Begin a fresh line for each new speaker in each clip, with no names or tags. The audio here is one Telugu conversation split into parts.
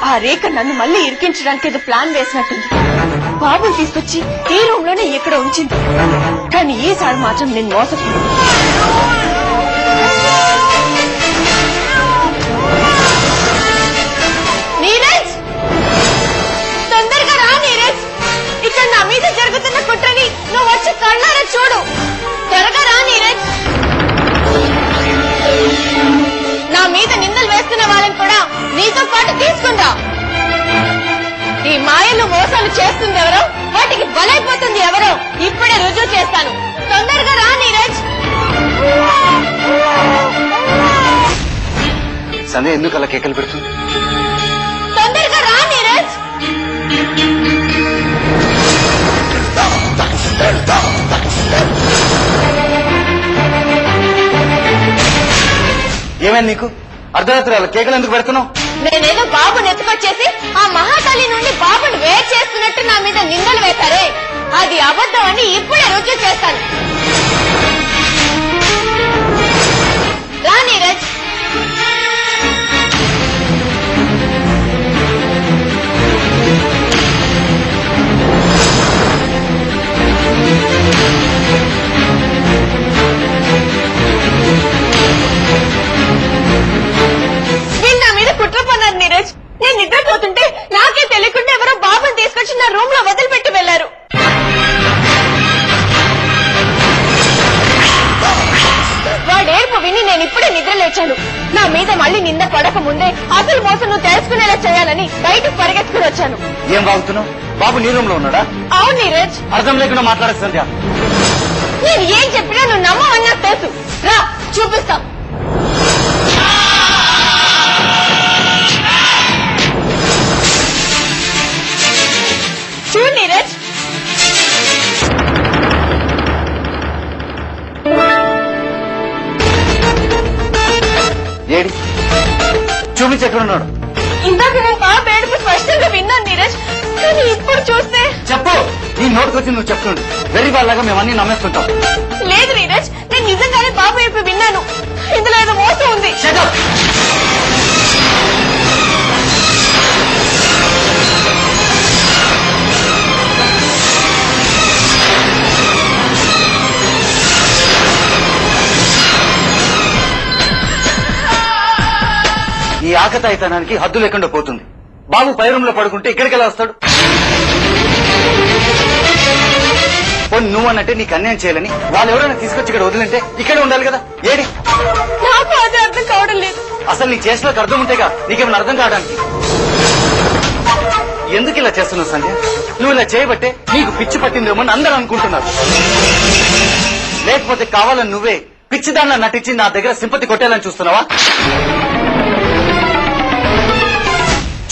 ఆ రేఖ నన్ను మళ్ళీ ఇరికించడానికి ఏదో ప్లాన్ వేసినట్టుంది. బాబుని తీసుకొచ్చి ఈ రూమ్ లోనే ఇక్కడ ఉంచింది. కానీ ఈసారి మాత్రం నేను మోసపోయాను. నీరజ్, తొందరగా రా నీరజ్. ఇక్కడ నా మీద జరుగుతున్న కుట్రని నువ్వు వచ్చి కళ్ళారా చూడు. త్వరగా రా నీరజ్. నా మీద నిందలు వేస్తున్న వాళ్ళని కూడా నీతో పాటు తీసుకుందా. ఈ మాయలు మోసాలు చేస్తుంది ఎవరో, వాటికి బలైపోతుంది ఎవరో ఇప్పుడే రుజువు చేస్తాను. తొందరగా రా నీరజ్.
సంధ్య ఎందుకు అలా కేకలు పెడుతుంది?
తొందరగా రా నీరజ్.
ఏమైంది నీకు? అర్ధరాత్రి అలా కేకలు ఎందుకు పెడుతున్నావు?
నేనేదో బాబుని ఎత్తుకొచ్చేసి ఆ మహాకాళి నుండి బాబుని వేరు చేస్తున్నట్టు నా మీద నిందలు వేశారే, అది అబద్ధం అని ఇప్పుడే రుజువు చేస్తాను. రా నీరజ్. నా మీద కుట్ర పన్నారు నీరజ్. నేను నిద్రపోతుంటే నాకే తెలియకుండా ఎవరో బాబుని తీసుకొచ్చి నా రూమ్ లో వదిలిపెట్టి వెళ్లారు. వాడేర్పు విని నేను ఇప్పుడే నిద్ర లేచాను. నా మీద మళ్ళీ నింద పడక ముందే అసలు మోసం నువ్వు తెలుసుకునేలా చేయాలని బయటకు పరిగెత్తుకుని వచ్చాను.
ఏం బాగుతున్నావు? బాబు నీ రూమ్ లో ఉన్నాడా?
అవును నీరజ్.
అర్థం లేకుండా మాట్లాడచ్చు సంధ్య.
నేను ఏం చెప్పినా నువ్వు నమ్మవని నాకు తెలుసు. రా చూపిస్తా. చూడు నీరజ్.
ఏడి చూపించి ఎక్కడున్నాడు?
ఇందాక నేను బాబు ఏడుపు స్పష్టంగా విన్నాను నీరజ్, కానీ ఇప్పుడు చూస్తే.
చెప్పు, నీ నోటికొచ్చి నువ్వు చెప్తుండు. వెరీ వాళ్ళగా మేము అన్ని నమ్మేస్తుంటాం.
లేదు నీరజ్, నేను నిజంగానే బాబు ఏడుపు విన్నాను. ఇందులో ఏదో మోసం ఉంది.
ఈ ఆకతాయితనానికి హద్దు లేకుండా పోతుంది. బాబు పై రూమ్ లో పడుకుంటే ఇక్కడికి ఎలా వస్తాడు? పోనీ నువ్వన్నట్టే నీకు అన్యాయం చేయాలని వాళ్ళు ఎవరైనా తీసుకొచ్చి ఇక్కడ వదిలింటే ఇక్కడే ఉండాలి కదా. ఏడి?
నాకు అదే అర్థం కావడం లేదు.
అసలు నీ చేసినకు అర్థం ఉంటేగా నీకేమైనా అర్థం కావడానికి. ఎందుకు ఇలా చేస్తున్నావు సంధ్య? నువ్వు ఇలా చేయబట్టే నీకు పిచ్చి పట్టిందేమో అని అందరూ అనుకుంటున్నారు. లేకపోతే కావాలని నువ్వే పిచ్చిదాన్న నటించి నా దగ్గర సింపతి కొట్టాలని చూస్తున్నావా?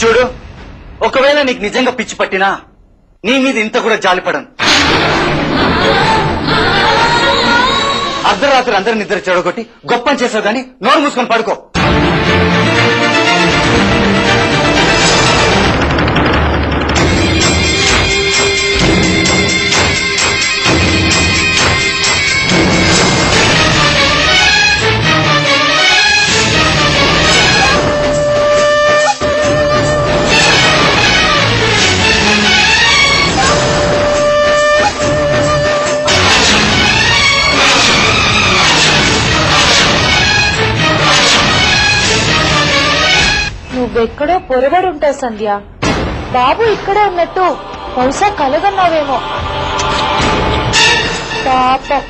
చూడు, ఒకవేళ నీకు నిజంగా పిచ్చి పట్టినా నీ మీద ఇంత కూడా జాలిపడను. అర్ధరాత్రి అందరి నిద్ర చెడగొట్టి గొప్పని చేసావు గాని నోరు మూసుకొని పడుకో.
నువ్వెక్కడో పొరబడి ఉంటావు సంధ్య. బాబు ఇక్కడే ఉన్నట్టు బహుశా కలగన్నావేమో. పాపం